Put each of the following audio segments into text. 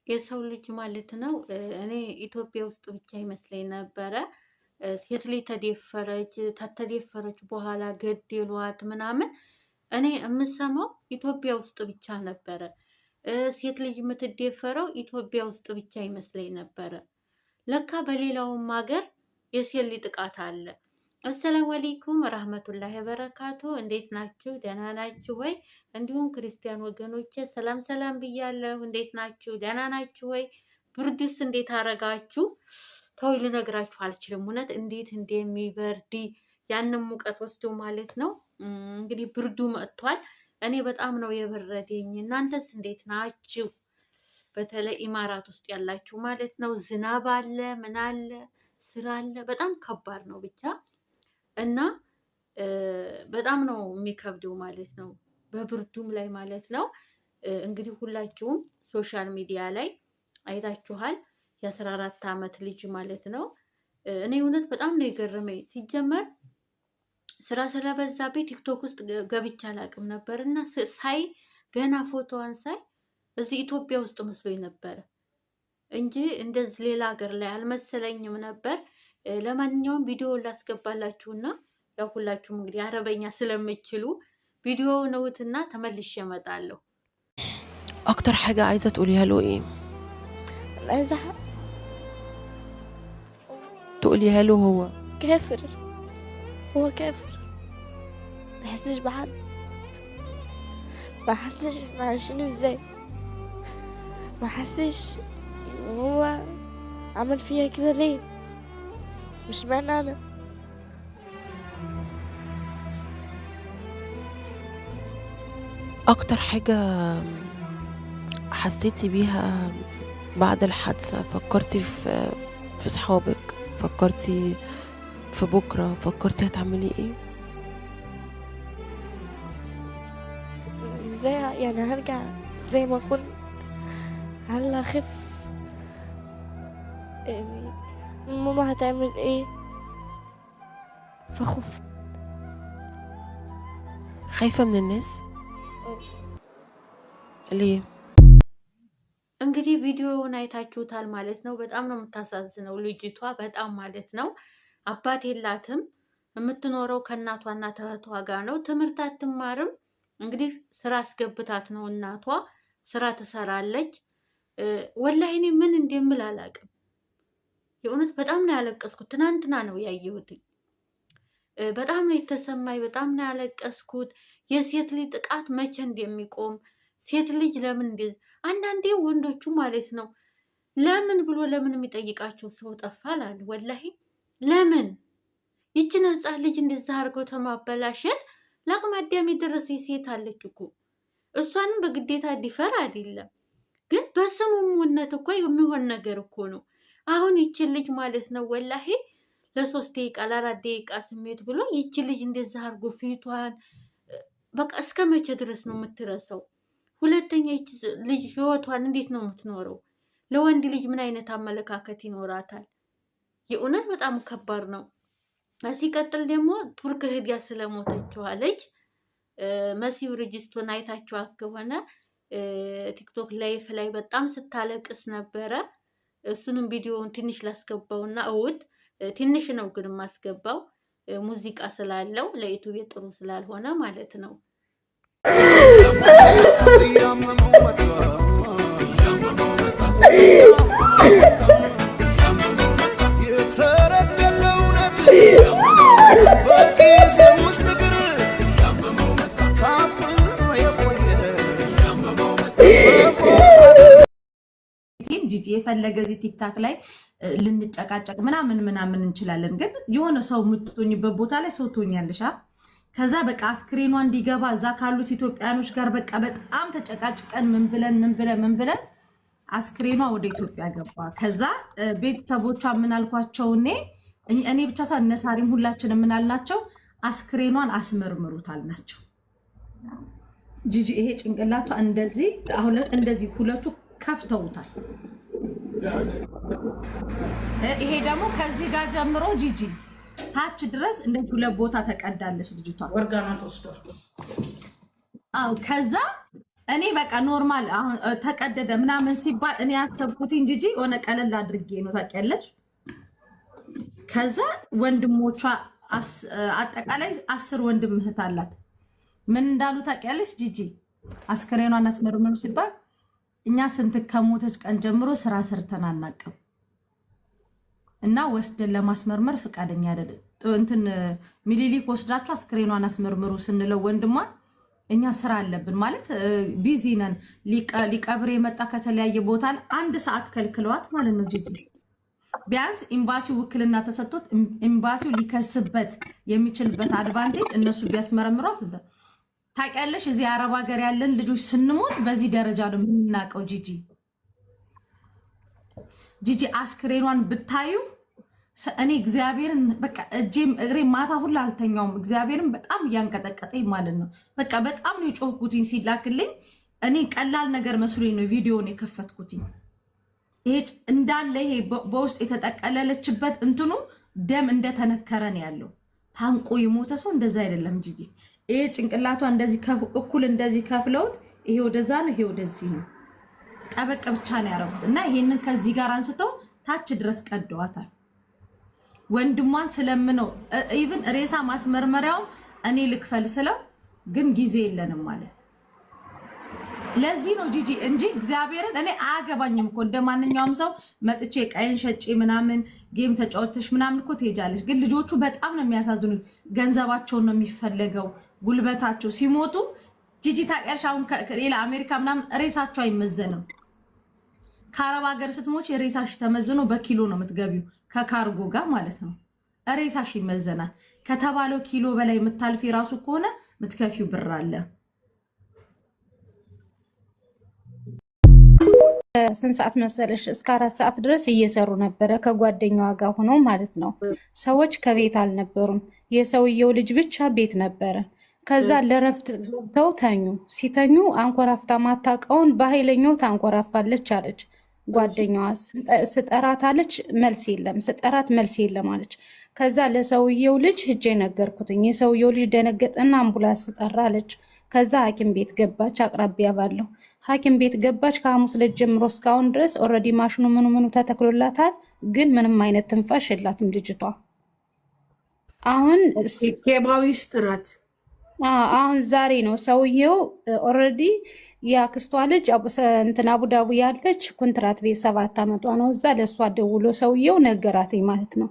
የሰው ልጅ ማለት ነው። እኔ ኢትዮጵያ ውስጥ ብቻ ይመስለኝ ነበረ። ሴት ልጅ ተደፈረች በኋላ ገደሏት ምናምን። እኔ የምሰማው ኢትዮጵያ ውስጥ ብቻ ነበረ። ሴት ልጅ የምትደፈረው ኢትዮጵያ ውስጥ ብቻ ይመስለኝ ነበረ። ለካ በሌላውም ሀገር የሴት ልጅ ጥቃት አለ። አሰላሙ አለይኩም ረህመቱላሂ ወበረካቱ። እንዴት ናችሁ? ደህና ናችሁ ወይ? እንዲሁም ክርስቲያን ወገኖቼ ሰላም ሰላም ብያለሁ። እንዴት ናችሁ? ደህና ናችሁ ወይ? ብርድስ እንዴት አረጋችሁ? ተው ልነግራችሁ አልችልም። እውነት እንዴት እንደሚበርድ ያንን ሙቀት ወስዶ ማለት ነው። እንግዲህ ብርዱ መጥቷል። እኔ በጣም ነው የበረደኝ። እናንተስ እንዴት ናችሁ? በተለይ ኢማራት ውስጥ ያላችሁ ማለት ነው። ዝናብ አለ፣ ምን አለ፣ ስራ አለ። በጣም ከባድ ነው ብቻ እና በጣም ነው የሚከብደው ማለት ነው። በብርዱም ላይ ማለት ነው። እንግዲህ ሁላችሁም ሶሻል ሚዲያ ላይ አይታችኋል። የ14 ዓመት ልጅ ማለት ነው። እኔ እውነት በጣም ነው የገረመኝ። ሲጀመር ስራ ስለበዛብኝ ቲክቶክ ውስጥ ገብቻ አላቅም ነበር እና ሳይ ገና ፎቶዋን ሳይ እዚህ ኢትዮጵያ ውስጥ መስሎኝ ነበረ እንጂ እንደዚህ ሌላ ሀገር ላይ አልመሰለኝም ነበር። ለማንኛውም ቪዲዮ ላስገባላችሁና ያው ሁላችሁም እንግዲህ አረበኛ ስለምትችሉ ቪዲዮ ነውትና ተመልሼ እመጣለሁ። اكتر حاجه عايزه تقوليها له ايه؟ عايزة تقوليها له هو كافر. هو كافر، ما يحسش بحد، ما حسش احنا عايشين ازاي، ما حسش هو عمل فيها كده ليه، مش معنى انا. اكتر حاجه حسيتي بيها بعد الحادثه، فكرتي في صحابك، فكرتي في بكره، فكرتي هتعملي ايه؟ ازاي يعني هرجع زي ما كنت؟ هل هخف؟ يعني ماما هتعمل ايه؟ فخفت. خايفه من الناس؟ ليه؟ እንግዲህ ቪዲዮውን አይታችሁታል ማለት ነው። በጣም ነው የምታሳዝነው ልጅቷ በጣም ማለት ነው። አባት የላትም፣ የምትኖረው ከእናቷና እህቷ ጋር ነው። ትምህርት አትማርም። እንግዲህ ስራ አስገብታት ነው እናቷ ስራ ትሰራለች። ወላሂ እኔ ምን እንደምል አላውቅም። የእውነት በጣም ነው ያለቀስኩት። ትናንትና ነው ያየሁት። በጣም ነው የተሰማኝ። በጣም ነው ያለቀስኩት። የሴት ልጅ ጥቃት መቼ እንደሚቆም ሴት ልጅ ለምን እንደዚህ አንዳንዴ ወንዶቹ ማለት ነው ለምን ብሎ ለምን የሚጠይቃቸው ሰው ጠፋል አለ። ወላሂ ለምን ይችን ህፃን ልጅ እንደዛ አድርገው ተማበላሸት? ለአቅመ አዳም የደረሰች ሴት አለች እኮ። እሷንም በግዴታ ዲፈር አይደለም ግን በስሙሙነት እኮ የሚሆን ነገር እኮ ነው። አሁን ይችን ልጅ ማለት ነው ወላሂ ለ3 ደቂቃ ለ4 ደቂቃ ስሜት ብሎ ይችን ልጅ እንደዛ አድርጎ ፊቷን በቃ እስከ መቼ ድረስ ነው የምትረሳው? ሁለተኛ ይች ልጅ ህይወቷን እንዴት ነው የምትኖረው? ለወንድ ልጅ ምን አይነት አመለካከት ይኖራታል? የእውነት በጣም ከባድ ነው። ሲቀጥል ደግሞ ቱርክ ሄዳ ስለሞተችዋለች። መሲው ሬጅስቶን አይታችኋት ከሆነ ቲክቶክ ላይፍ ላይ በጣም ስታለቅስ ነበረ። እሱንም ቪዲዮውን ትንሽ ላስገባውና እውት ትንሽ ነው ግን ማስገባው ሙዚቃ ስላለው ለዩቲዩብ ጥሩ ስላልሆነ ማለት ነው። ጂጂ የፈለገ እዚህ ቲክታክ ላይ ልንጨቃጨቅ ምናምን እንችላለን፣ ግን የሆነ ሰው የምትሆኝበት ቦታ ላይ ሰው ትሆኛለሽ። ከዛ በቃ አስክሬኗ እንዲገባ እዛ ካሉት ኢትዮጵያኖች ጋር በቃ በጣም ተጨቃጭቀን ምን ብለን አስክሬኗ ወደ ኢትዮጵያ ገባ። ከዛ ቤተሰቦቿ ምን አልኳቸው? እኔ ብቻ ሳይሆን እነ ሳሪም ሁላችንም ምን አልናቸው? አስክሬኗን አስመርምሩት አልናቸው። ጂጂ ይሄ ጭንቅላቷ እንደዚህ አሁን እንደዚህ ሁለቱ ከፍተውታል። ይሄ ደግሞ ከዚህ ጋር ጀምሮ ጂጂ ታች ድረስ እንደዚህ ሁለት ቦታ ተቀዳለች ልጅቷ። ወርጋኗ ተወስዷል። አው ከዛ እኔ በቃ ኖርማል አሁን ተቀደደ ምናምን ሲባል እኔ ያሰብኩት እንጂ የሆነ ቀለል አድርጌ ነው ታውቂያለሽ። ከዛ ወንድሞቿ አጠቃላይ 10 ወንድም እህት አላት። ምን እንዳሉ ታውቂያለሽ ጂጂ? አስክሬኗን አስመርምሩ ሲባል እኛ ስንት ከሞተች ቀን ጀምሮ ስራ ሰርተን አናቅም እና ወስደን ለማስመርመር ፍቃደኛ አይደለም። እንትን ሚሊሊክ ወስዳችሁ አስክሬኗን አስመርምሩ ስንለው ወንድሟን እኛ ስራ አለብን ማለት ቢዚ ነን። ሊቀብር የመጣ ከተለያየ ቦታ 1 ሰዓት ከልክለዋት ማለት ነው ጂጂ። ቢያንስ ኤምባሲው ውክልና ተሰጥቶት ኤምባሲው ሊከስበት የሚችልበት አድቫንቴጅ እነሱ ቢያስመረምሯት። ታውቂያለሽ እዚህ አረብ ሀገር ያለን ልጆች ስንሞት በዚህ ደረጃ ነው የምናውቀው። ጂጂ አስክሬኗን ብታዩ እኔ እግዚአብሔርን በቃ እጄም እግሬ ማታ ሁላ አልተኛውም። እግዚአብሔርን በጣም እያንቀጠቀጠኝ ማለት ነው። በቃ በጣም ነው የጮህኩትኝ ሲላክልኝ። እኔ ቀላል ነገር መስሎኝ ነው ቪዲዮን የከፈትኩትኝ። ይሄ እንዳለ ይሄ በውስጥ የተጠቀለለችበት እንትኑ ደም እንደተነከረ ነው ያለው። ታንቆ የሞተ ሰው እንደዛ አይደለም ጂጂ። ይሄ ጭንቅላቷ እንደዚህ እኩል እንደዚህ ከፍለውት ይሄ ወደዛ ነው ይሄ ወደዚህ ነው። ጠበቅ ብቻ ነው ያረጉት እና ይሄንን ከዚህ ጋር አንስተው ታች ድረስ ቀደዋታል። ወንድሟን ስለምነው ኢቭን ሬሳ ማስመርመሪያው እኔ ልክፈል ስለው ግን ጊዜ የለንም ማለት። ለዚህ ነው ጂጂ እንጂ እግዚአብሔርን እኔ አያገባኝም እኮ እንደማንኛውም ሰው መጥቼ ቀይን ሸጬ ምናምን ጌም ተጫወተሽ ምናምን እኮ ትሄጃለሽ። ግን ልጆቹ በጣም ነው የሚያሳዝኑት። ገንዘባቸውን ነው የሚፈለገው፣ ጉልበታቸው ሲሞቱ ጂጂ ታውቂያለሽ። አሁን ሌላ አሜሪካ ምናምን ሬሳቸው አይመዘንም። ከአረብ ሀገር ስትሞች ሬሳሽ ተመዝኖ በኪሎ ነው የምትገቢው ከካርጎ ጋር ማለት ነው። ሬሳሽ ይመዘናል። ከተባለው ኪሎ በላይ የምታልፊ ራሱ ከሆነ የምትከፊው ብር አለ። ስንት ሰዓት መሰለሽ? እስከ 4 ሰዓት ድረስ እየሰሩ ነበረ ከጓደኛዋ ጋር ሆኖ ማለት ነው። ሰዎች ከቤት አልነበሩም። የሰውየው ልጅ ብቻ ቤት ነበረ። ከዛ ለረፍት ገብተው ተኙ። ሲተኙ አንኮራፍታ ማታውቀውን በኃይለኛው ታንኮራፋለች አለች ጓደኛዋ። ስጠራት አለች መልስ የለም፣ ስጠራት መልስ የለም አለች። ከዛ ለሰውየው ልጅ ሂጄ ነገርኩትኝ። የሰውየው ልጅ ደነገጠና አምቡላንስ ጠራ አለች። ከዛ ሐኪም ቤት ገባች። አቅራቢያ ባለው ሐኪም ቤት ገባች። ከሐሙስ ዕለት ጀምሮ እስካሁን ድረስ ኦልሬዲ ማሽኑ ምኑ ተተክሎላታል፣ ግን ምንም አይነት ትንፋሽ የላትም ልጅቷ። አሁን ኬባዊ ስትራት አሁን ዛሬ ነው ሰውየው ኦልሬዲ የአክስቷ ልጅ እንትን አቡዳቡ ያለች ኮንትራት ቤት 7 ዓመቷ ነው። እዛ ለእሷ ደውሎ ሰውየው ነገራትኝ ማለት ነው።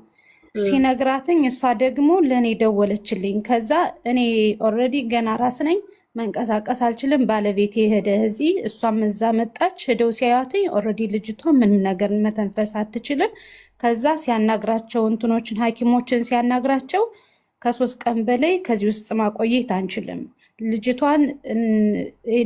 ሲነግራትኝ እሷ ደግሞ ለእኔ ደወለችልኝ። ከዛ እኔ ኦልሬዲ ገና ራስ ነኝ መንቀሳቀስ አልችልም። ባለቤቴ ሄደ እዚህ፣ እሷም እዛ መጣች። ሄደው ሲያዩትኝ ኦልሬዲ ልጅቷ ምንም ነገር መተንፈስ አትችልም። ከዛ ሲያናግራቸው እንትኖችን ሐኪሞችን ሲያናግራቸው ከ3 ቀን በላይ ከዚህ ውስጥ ማቆየት አንችልም። ልጅቷን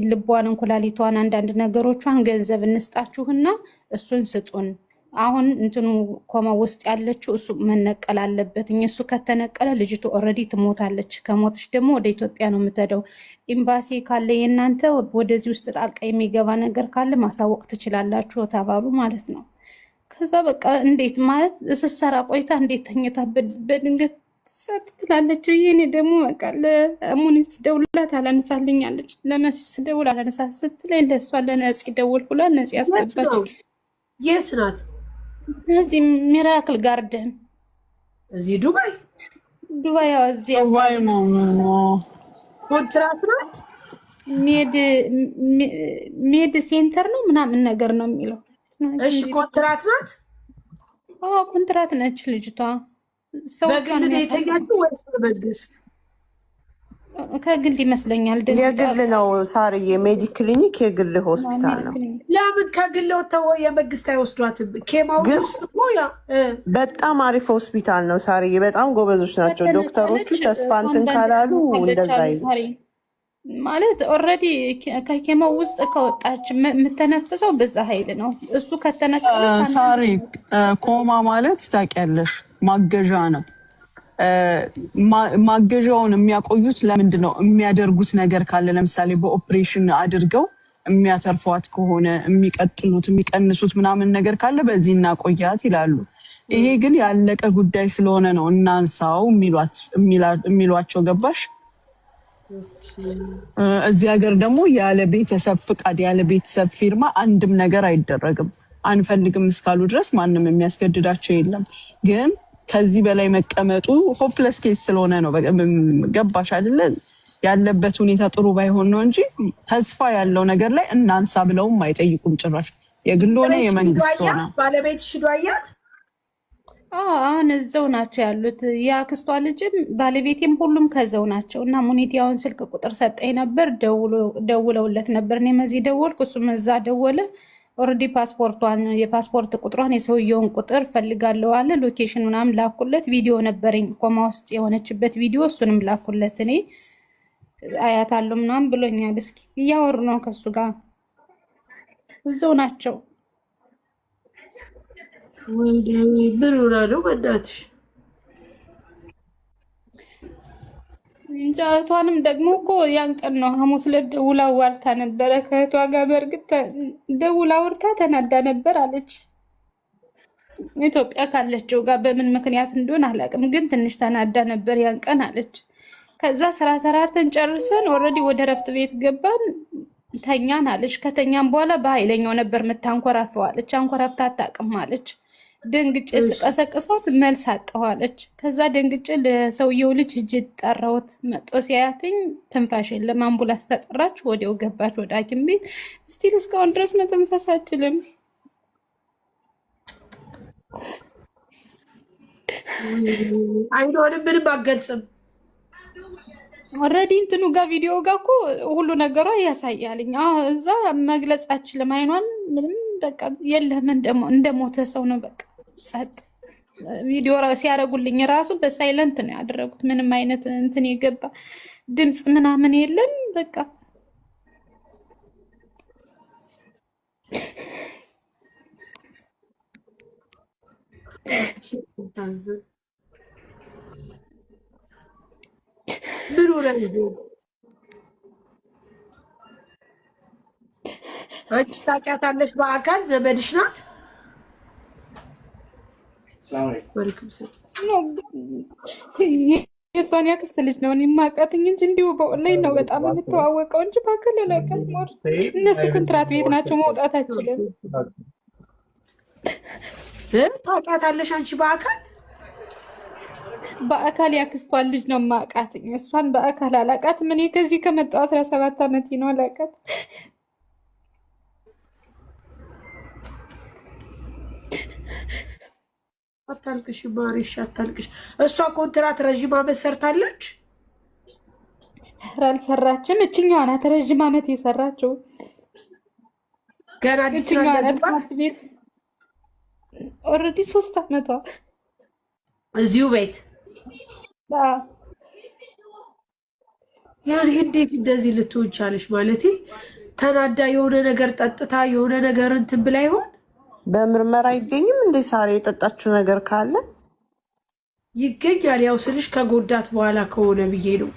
ልቧን፣ እንኩላሊቷን፣ አንዳንድ ነገሮቿን ገንዘብ እንስጣችሁና እሱን ስጡን። አሁን እንትኑ ኮማ ውስጥ ያለችው እሱ መነቀል አለበት። እሱ ከተነቀለ ልጅቱ ኦልሬዲ ትሞታለች። ከሞተች ደግሞ ወደ ኢትዮጵያ ነው የምትሄደው። ኤምባሲ ካለ የእናንተ ወደዚህ ውስጥ ጣልቃ የሚገባ ነገር ካለ ማሳወቅ ትችላላችሁ ተባሉ ማለት ነው። ከዛ በቃ እንዴት ማለት ስትሰራ ቆይታ እንዴት ተኝታ በድንገት ሰት ትላለች። ይሄኔ ደግሞ በቃ ለሙኒስ ደውላት አላነሳልኛለች። ለመሲስ ደውል አላነሳ ስትለኝ ለእሷ ለነፂ ደውልኩላ ነፂ ያስገባች። የት ናት? እዚህ ሚራክል ጋርደን እዚህ ዱባይ ያው እዚህ ዱባይ ነው። ኮንትራት ናት። ሜድ ሴንተር ነው ምናምን ነገር ነው የሚለው። እሺ ኮንትራት ናት። አዎ ኮንትራት ነች ልጅቷ። በግል ነው የተያዘው ወይስ በመንግስት? ከግል ይመስለኛል። የግል ነው ሳርዬ፣ ሜዲክ ክሊኒክ የግል ሆስፒታል ነው። ለምን ከግል ወጥተው የመንግስት አይወስዷትም? ኬማው ውስጥ እኮ በጣም አሪፍ ሆስፒታል ነው ሳርዬ። በጣም ጎበዞች ናቸው ዶክተሮቹ። ተስፋ እንትን ካላሉ እንደዛ ማለት ኦልሬዲ ከኬማው ውስጥ ከወጣች የምተነፍሰው በዛ ኃይል ነው። እሱ ከተነቀለ ሳሪ ኮማ ማለት ታውቂያለሽ ማገዣ ነው። ማገዣውን የሚያቆዩት ለምንድን ነው? የሚያደርጉት ነገር ካለ ለምሳሌ በኦፕሬሽን አድርገው የሚያተርፏት ከሆነ የሚቀጥሉት የሚቀንሱት ምናምን ነገር ካለ በዚህ እናቆያት ይላሉ። ይሄ ግን ያለቀ ጉዳይ ስለሆነ ነው እናንሳው የሚሏቸው። ገባሽ? እዚህ ሀገር ደግሞ ያለ ቤተሰብ ፍቃድ ያለ ቤተሰብ ፊርማ አንድም ነገር አይደረግም። አንፈልግም እስካሉ ድረስ ማንም የሚያስገድዳቸው የለም። ግን ከዚህ በላይ መቀመጡ ሆፕለስ ኬስ ስለሆነ ነው። ገባሽ አይደለ? ያለበት ሁኔታ ጥሩ ባይሆን ነው እንጂ ተስፋ ያለው ነገር ላይ እናንሳ ብለውም አይጠይቁም ጭራሽ። የግል ሆነ የመንግስት ሆነ ባለቤትሽ ሂዶ አያት? አሁን እዛው ናቸው ያሉት። የአክስቷ ልጅም ባለቤቴም ሁሉም ከዛው ናቸው እና ሙኒቲያውን ስልክ ቁጥር ሰጠኝ ነበር። ደውለውለት ነበር። እኔም እዚህ ደወልኩ፣ እሱም እዛ ደወለ። ኦልሬዲ ፓስፖርቷን የፓስፖርት ቁጥሯን የሰውየውን ቁጥር ፈልጋለሁ አለ። ሎኬሽን ምናምን ላኩለት። ቪዲዮ ነበረኝ ኮማ ውስጥ የሆነችበት ቪዲዮ፣ እሱንም ላኩለት። እኔ አያታለሁ ምናምን ብሎኛል። እስኪ እያወሩ ነው ከሱ ጋር እዛው ናቸው። ምን ሆና ነው በእናትሽ? እንጃ። እህቷንም ደግሞ እኮ ያን ቀን ነው ሐሙስ ዕለት ደውላ ዋልታ ነበረ ከእህቷ ጋር። በእርግጥ ደውላ አውርታ ተናዳ ነበር አለች። ኢትዮጵያ ካለችው ጋር በምን ምክንያት እንደሆነ አላውቅም፣ ግን ትንሽ ተናዳ ነበር ያን ቀን አለች። ከዛ ስራ ተራርተን ጨርሰን ኦልሬዲ ወደ ረፍት ቤት ገባን፣ ተኛን አለች። ከተኛን በኋላ በኃይለኛው ነበር የምታንኮራፈው አለች። አንኮራፍታ አታውቅም አለች። ደንግጬ ስቀሰቅሳት መልስ አጠዋለች። ከዛ ደንግጬ ለሰውየው ልጅ እጅ ጠራሁት። መጦ ሲያያትኝ ትንፋሽ የለም። አምቡላንስ ተጠራች። ወዲያው ገባች ወደ ሐኪም ቤት። ስቲል እስካሁን ድረስ መተንፈስ አችልም። አይኖርም፣ ምንም አገልጽም። ኦልሬዲ እንትኑ ጋር ቪዲዮ ጋር እኮ ሁሉ ነገሯ ያሳያልኝ። እዛ መግለጽ አችልም። አይኗን ምንም በቃ የለም፣ እንደሞተ ሰው ነው በቃ ጸጥ። ቪዲዮ ሲያደርጉልኝ ራሱ በሳይለንት ነው ያደረጉት። ምንም አይነት እንትን የገባ ድምፅ ምናምን የለም። በቃ አንቺ ታውቂያታለሽ? በአካል ዘመድሽ ናት? የእሷን ያክስት ልጅ ነው እኔ የማውቃትኝ እንጂ እንዲሁ በኦንላይን ነው በጣም የምተዋወቀው እንጂ በአካል አላውቅም። እነሱ ኮንትራት ቤት ናቸው፣ መውጣት አችልም። ታውቂያታለሽ አንቺ በአካል? በአካል ያክስቷን ልጅ ነው የማውቃትኝ። እሷን በአካል አላውቃትም። እኔ ከዚህ ከመጣሁ 17 ዓመቴ ነው። አላውቃት አታልቅሽ ማሪሽ፣ አታልቅሽ። እሷ ኮንትራት ረዥም ዓመት ሰርታለች? አልሰራችም። እችኛዋ ናት ረዥም ዓመት የሰራችው። ገና እችኛዋ ናት ቤት ኦልሬዲ 3 ዓመቷ እዚሁ ቤት። ያን እንዴት እንደዚህ ልትሆን ቻለሽ? ማለት ተናዳ የሆነ ነገር ጠጥታ የሆነ ነገር እንትን ብላ ይሆን? በምርመራ አይገኝም እንዴ? ሳሪ የጠጣችው ነገር ካለ ይገኛል። ያው ስልሽ ከጎዳት በኋላ ከሆነ ብዬ ነው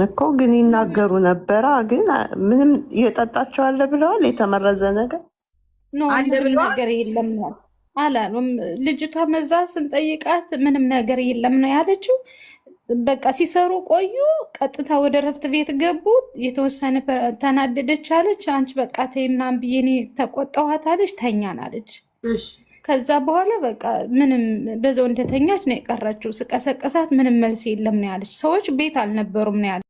እኮ። ግን ይናገሩ ነበራ። ግን ምንም የጠጣችው አለ ብለዋል? የተመረዘ ነገር ምንም ነገር የለም አላሉም። ልጅቷ መዛ ስንጠይቃት ምንም ነገር የለም ነው ያለችው። በቃ ሲሰሩ ቆዩ። ቀጥታ ወደ ረፍት ቤት ገቡ። የተወሰነ ተናደደች አለች። አንቺ በቃ ተይ ምናምን ብዬ እኔ ተቆጣኋት አለች። ተኛን አለች። ከዛ በኋላ በቃ ምንም በዛው እንደተኛች ነው የቀረችው። ስቀሰቀሳት ምንም መልስ የለም ነው ያለች። ሰዎች ቤት አልነበሩም ነው ያለች።